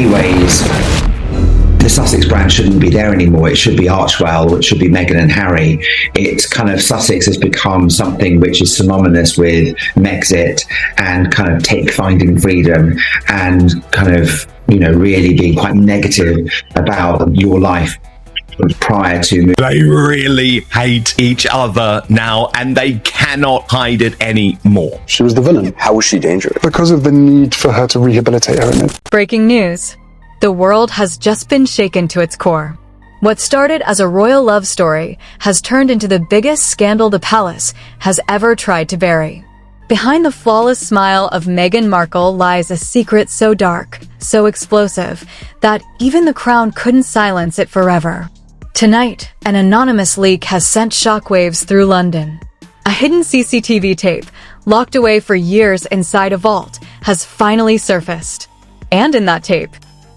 ways, the Sussex brand shouldn't be there anymore. It should be Archwell, it should be Meghan and Harry. It's kind of, Sussex has become something which is synonymous with Megxit and kind of finding freedom and kind of, really being quite negative about your life prior to. They really hate each other now, and they cannot hide it anymore. She was the villain. How was she dangerous? Because of the need for her to rehabilitate her image. Breaking news. The world has just been shaken to its core. What started as a royal love story has turned into the biggest scandal the palace has ever tried to bury. Behind the flawless smile of Meghan Markle lies a secret so dark, so explosive, that even the crown couldn't silence it forever. Tonight, an anonymous leak has sent shockwaves through London. A hidden CCTV tape, locked away for years inside a vault, has finally surfaced. And in that tape,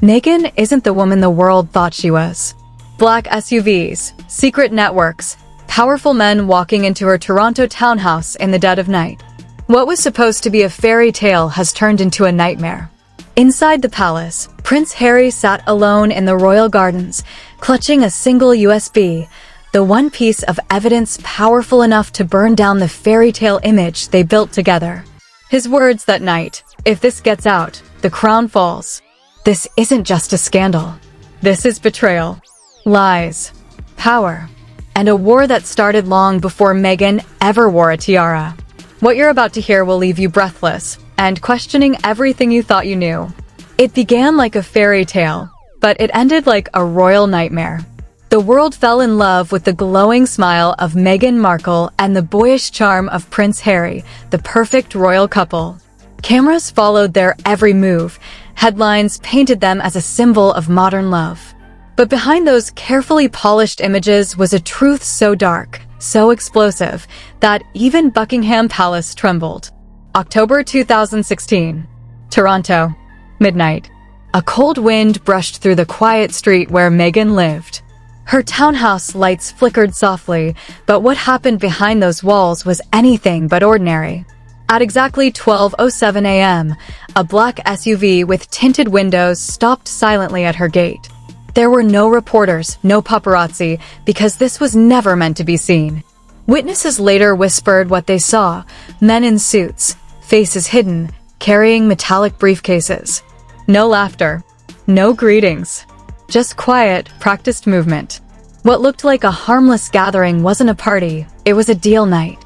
Meghan isn't the woman the world thought she was. Black SUVs, secret networks, powerful men walking into her Toronto townhouse in the dead of night. What was supposed to be a fairy tale has turned into a nightmare. Inside the palace, Prince Harry sat alone in the royal gardens, clutching a single USB, the one piece of evidence powerful enough to burn down the fairy tale image they built together. His words that night, "If this gets out, the crown falls." This isn't just a scandal. This is betrayal, lies, power, and a war that started long before Meghan ever wore a tiara. What you're about to hear will leave you breathless and questioning everything you thought you knew. It began like a fairy tale, but it ended like a royal nightmare. The world fell in love with the glowing smile of Meghan Markle and the boyish charm of Prince Harry, the perfect royal couple. Cameras followed their every move. Headlines painted them as a symbol of modern love. But behind those carefully polished images was a truth so dark, so explosive, that even Buckingham Palace trembled. October 2016. Toronto. Midnight. A cold wind brushed through the quiet street where Meghan lived. Her townhouse lights flickered softly, but what happened behind those walls was anything but ordinary. At exactly 12:07 a.m., a black SUV with tinted windows stopped silently at her gate. There were no reporters, no paparazzi, because this was never meant to be seen. Witnesses later whispered what they saw: men in suits, faces hidden, carrying metallic briefcases. No laughter, no greetings, just quiet, practiced movement. What looked like a harmless gathering wasn't a party, it was a deal night.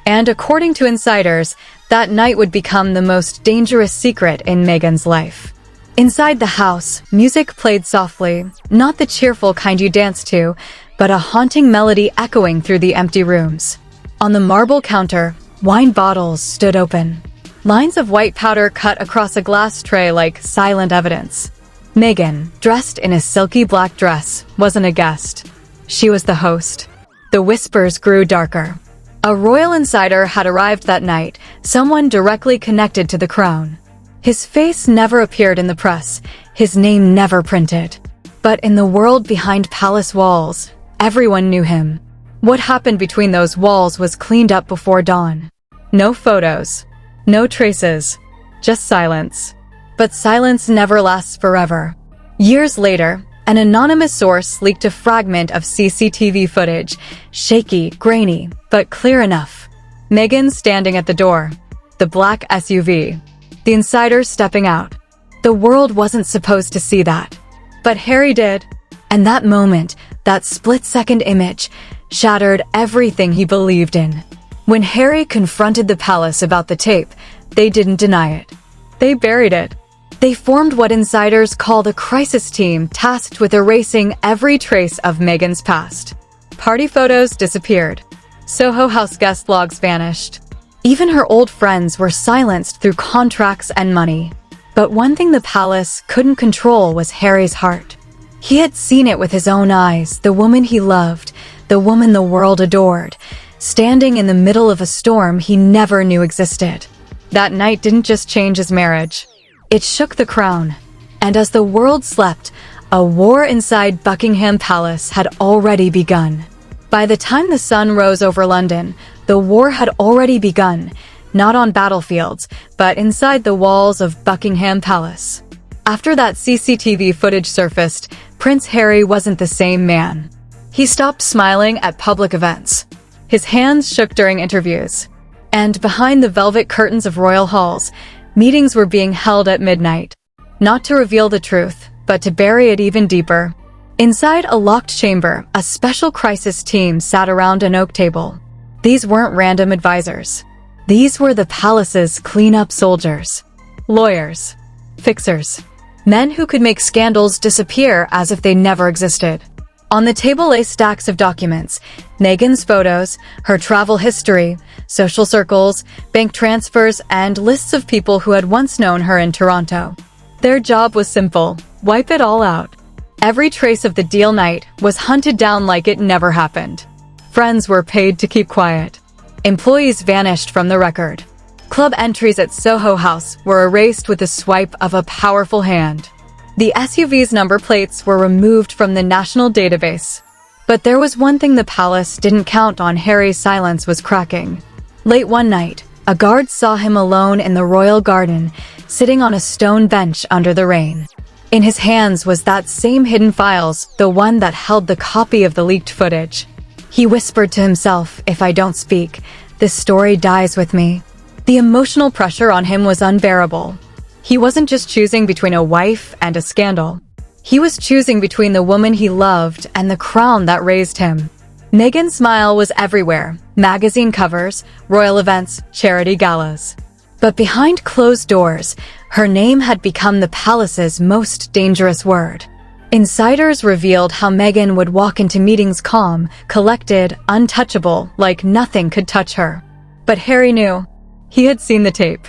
And according to insiders, that night would become the most dangerous secret in Meghan's life. Inside the house, music played softly, not the cheerful kind you dance to, but a haunting melody echoing through the empty rooms. On the marble counter, wine bottles stood open. Lines of white powder cut across a glass tray like silent evidence. Meghan, dressed in a silky black dress, wasn't a guest. She was the host. The whispers grew darker. A royal insider had arrived that night, someone directly connected to the crown. His face never appeared in the press, his name never printed. But in the world behind palace walls, everyone knew him. What happened between those walls was cleaned up before dawn. No photos, no traces, just silence. But silence never lasts forever. Years later, an anonymous source leaked a fragment of CCTV footage, shaky, grainy, but clear enough. Meghan standing at the door, the black SUV, the insider stepping out. The world wasn't supposed to see that. But Harry did. And that moment, that split-second image, shattered everything he believed in. When Harry confronted the palace about the tape, they didn't deny it. They buried it. They formed what insiders call the crisis team, tasked with erasing every trace of Meghan's past. Party photos disappeared. Soho House guest logs vanished. Even her old friends were silenced through contracts and money. But one thing the palace couldn't control was Harry's heart. He had seen it with his own eyes, the woman he loved, the woman the world adored, standing in the middle of a storm he never knew existed. That night didn't just change his marriage. It shook the crown. And as the world slept, a war inside Buckingham Palace had already begun. By the time the sun rose over London, the war had already begun, not on battlefields, but inside the walls of Buckingham Palace. After that CCTV footage surfaced, Prince Harry wasn't the same man. He stopped smiling at public events. His hands shook during interviews. And behind the velvet curtains of royal halls, meetings were being held at midnight. Not to reveal the truth, but to bury it even deeper. Inside a locked chamber, a special crisis team sat around an oak table. These weren't random advisors. These were the palace's cleanup soldiers. Lawyers. Fixers. Men who could make scandals disappear as if they never existed. On the table lay stacks of documents, Meghan's photos, her travel history, social circles, bank transfers, and lists of people who had once known her in Toronto. Their job was simple: wipe it all out. Every trace of the deal night was hunted down like it never happened. Friends were paid to keep quiet. Employees vanished from the record. Club entries at Soho House were erased with the swipe of a powerful hand. The SUV's number plates were removed from the national database. But there was one thing the palace didn't count on. Harry's silence was cracking. Late one night, a guard saw him alone in the royal garden, sitting on a stone bench under the rain. In his hands was that same hidden files, the one that held the copy of the leaked footage. He whispered to himself, "If I don't speak, this story dies with me." The emotional pressure on him was unbearable. He wasn't just choosing between a wife and a scandal. He was choosing between the woman he loved and the crown that raised him. Meghan's smile was everywhere: magazine covers, royal events, charity galas. But behind closed doors, her name had become the palace's most dangerous word. Insiders revealed how Meghan would walk into meetings calm, collected, untouchable, like nothing could touch her. But Harry knew. He had seen the tape.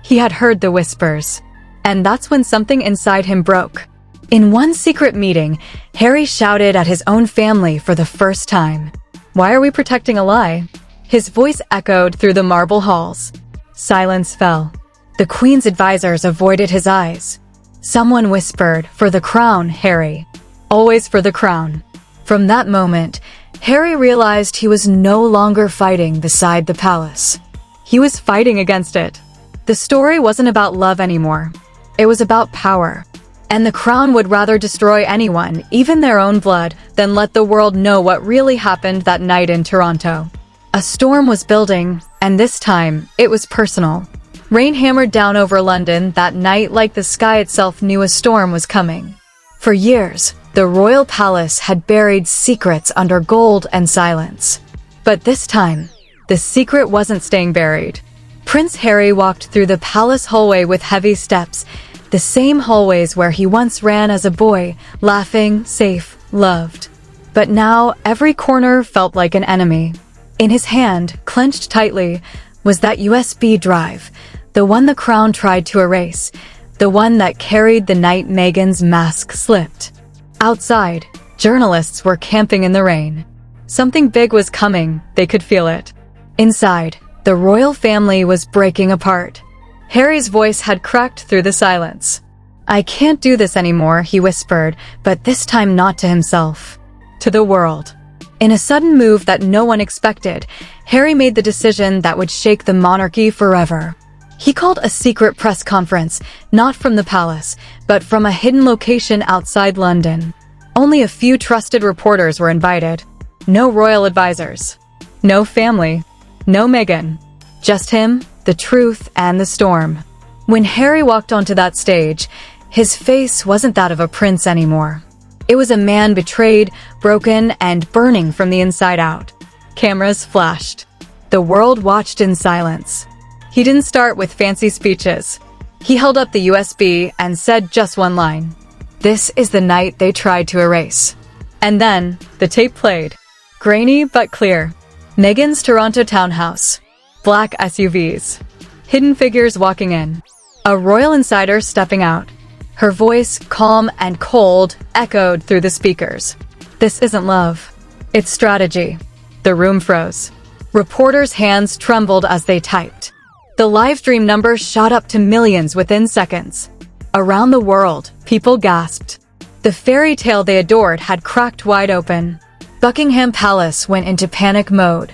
He had heard the whispers. And that's when something inside him broke. In one secret meeting, Harry shouted at his own family for the first time. "Why are we protecting a lie?" His voice echoed through the marble halls. Silence fell. The Queen's advisors avoided his eyes. Someone whispered, "For the crown, Harry. Always for the crown." From that moment, Harry realized he was no longer fighting beside the palace. He was fighting against it. The story wasn't about love anymore. It was about power. And the crown would rather destroy anyone, even their own blood, than let the world know what really happened that night in Toronto. A storm was building, and this time, it was personal. Rain hammered down over London that night like the sky itself knew a storm was coming. For years, the royal palace had buried secrets under gold and silence. But this time, the secret wasn't staying buried. Prince Harry walked through the palace hallway with heavy steps, the same hallways where he once ran as a boy, laughing, safe, loved. But now, every corner felt like an enemy. In his hand, clenched tightly, was that USB drive, the one the crown tried to erase, the one that carried the night Meghan's mask slipped. Outside, journalists were camping in the rain. Something big was coming, they could feel it. Inside, the royal family was breaking apart. Harry's voice had cracked through the silence. "I can't do this anymore," he whispered, but this time not to himself. To the world. In a sudden move that no one expected, Harry made the decision that would shake the monarchy forever. He called a secret press conference, not from the palace, but from a hidden location outside London. Only a few trusted reporters were invited. No royal advisors. No family. No Meghan. Just him, the truth, and the storm. When Harry walked onto that stage, his face wasn't that of a prince anymore. It was a man betrayed, broken, and burning from the inside out. Cameras flashed. The world watched in silence. He didn't start with fancy speeches. He held up the USB and said just one line. "This is the night they tried to erase." And then, the tape played. Grainy but clear. Meghan's Toronto townhouse. Black SUVs. Hidden figures walking in. A royal insider stepping out. Her voice, calm and cold, echoed through the speakers. "This isn't love. It's strategy." The room froze. Reporters' hands trembled as they typed. The live stream numbers shot up to millions within seconds. Around the world, people gasped. The fairy tale they adored had cracked wide open. Buckingham Palace went into panic mode.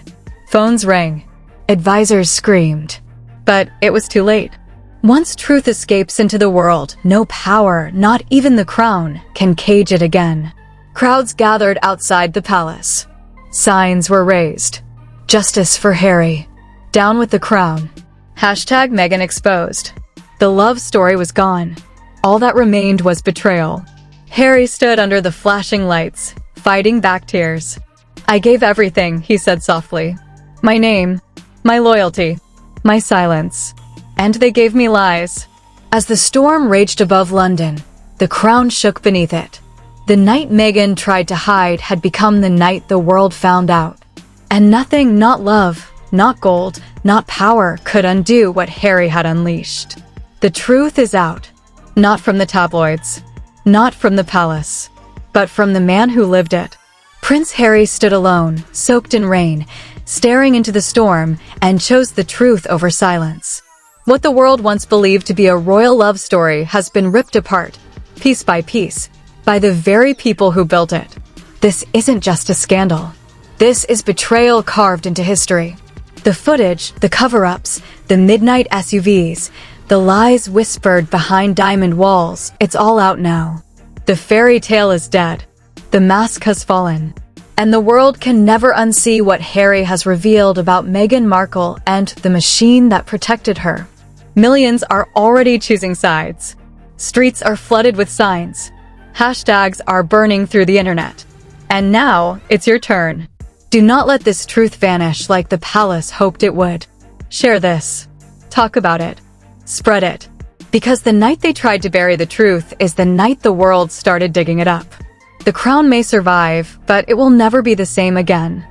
Phones rang. Advisors screamed. But it was too late. Once truth escapes into the world, no power, not even the crown, can cage it again. Crowds gathered outside the palace. Signs were raised. Justice for Harry. Down with the crown. Hashtag Meghan exposed. The love story was gone. All that remained was betrayal. Harry stood under the flashing lights, fighting back tears. "I gave everything," he said softly. "My name, my loyalty, my silence. And they gave me lies." As the storm raged above London, the crown shook beneath it. The night Meghan tried to hide had become the night the world found out. And nothing, not love, not gold, not power, could undo what Harry had unleashed. The truth is out. Not from the tabloids. Not from the palace. But from the man who lived it. Prince Harry stood alone, soaked in rain, staring into the storm, and chose the truth over silence. What the world once believed to be a royal love story has been ripped apart, piece by piece, by the very people who built it. This isn't just a scandal. This is betrayal carved into history. The footage, the cover-ups, the midnight SUVs, the lies whispered behind diamond walls, it's all out now. The fairy tale is dead. The mask has fallen. And the world can never unsee what Harry has revealed about Meghan Markle and the machine that protected her. Millions are already choosing sides. Streets are flooded with signs. Hashtags are burning through the internet. And now, it's your turn. Do not let this truth vanish like the palace hoped it would. Share this. Talk about it. Spread it. Because the night they tried to bury the truth is the night the world started digging it up. The crown may survive, but it will never be the same again.